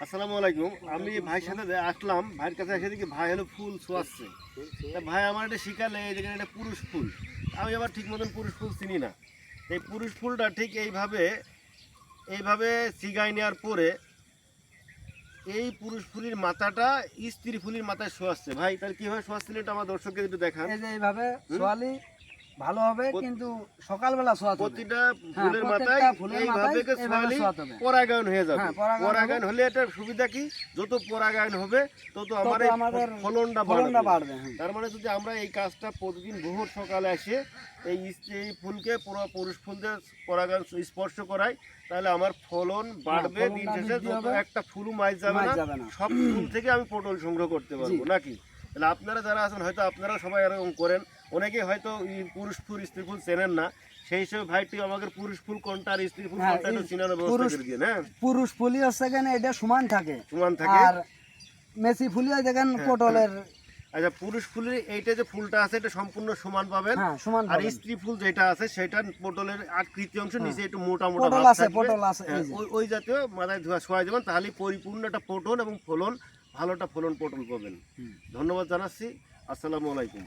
আসসালামু আলাইকুম। আমি ভাইয়ের সাথে আসলাম, ভাইয়ের কাছে এসে দেখি ভাই হলো ফুল ছোঁয়াচ্ছে। তা ভাই আমার এটা শিখালে এই যেখানে একটা পুরুষ ফুল, আমি আবার ঠিক মতন পুরুষ ফুল চিনি না। এই পুরুষ ফুলটা ঠিক এইভাবে এইভাবে সিগাই নেওয়ার পরে এই পুরুষ ফুলের মাথাটা স্ত্রী ফুলের মাথায় শোয়াচ্ছে। ভাই তাহলে কীভাবে শোয়াচ্ছিলেন এটা আমার দর্শককে একটু দেখান। এই যে এইভাবে সোয়ালি ভালো হবে, কিন্তু সকালবেলা শোয়াতে হবে। প্রতিটা হ্যাঁ, ফুলের মাথায় প্রত্যেকটা ফুলের এইভাবে মাথায় এইভাবে সোয়ালি শোয়াতে হবে। পরাগায়ন হয়ে যাবে। হ্যাঁ, পরাগায়ন পরাগায়ন হলে এটার সুবিধা কি, যত পরাগায়ন হবে তত আমার এই আমাদের ফলনটা ফলনটা বাড়বে। বাড়বে। হ্যাঁ। তার মানে যদি আমরা এই কাজটা প্রতিদিন ভোর সকালে এসে এই ফুলকে পুরো পুরুষ ফুল দিয়ে পরাগায়ন স্পর্শ করাই, তাহলে আমার ফলন বাড়বে। ফলনটা দিন শেষে বৃদ্ধি যত হবে, একটা ফুলও মাইজ যাবে মাইজ না, যাবে না। সব ফুল থেকে আমি পটল সংগ্রহ করতে পারবো নাকি? তাহলে আপনারা যারা আছেন হয়তো আপনারা সবাই এরকম করেন, অনেকে হয়তো পুরুষ ফুল স্ত্রী ফুল চেনেন না, সেই হিসেবে ভাইটি আমাদের পুরুষ ফুল কোনটা আর স্ত্রী ফুল কোনটা একটু চিনানোর ব্যবস্থা করে দিন। হ্যাঁ, পুরুষ ফুলই হচ্ছে এখানে এটা সমান থাকে, সমান থাকে। আর মেসি ফুলই দেখেন পটলের। আচ্ছা, পুরুষ ফুলের এইটা যে ফুলটা আছে এটা সম্পূর্ণ সমান পাবেন, হ্যাঁ, সমান আর পাবেন। স্ত্রী ফুল যেটা আছে সেটা পটলের আকৃতি অংশ নিচে একটু মোটা মোটা পটল ভাব আছে, থাকবে। পটল আছে, হ্যাঁ, এই যে। ওই জাতীয় মাথায় ধোয়া শোয়া যাবেন, তাহলে পরিপূর্ণ একটা পটল এবং ফলন, ভালোটা ফলন পটল পাবেন। ধন্যবাদ জানাচ্ছি। আসসালামু আলাইকুম।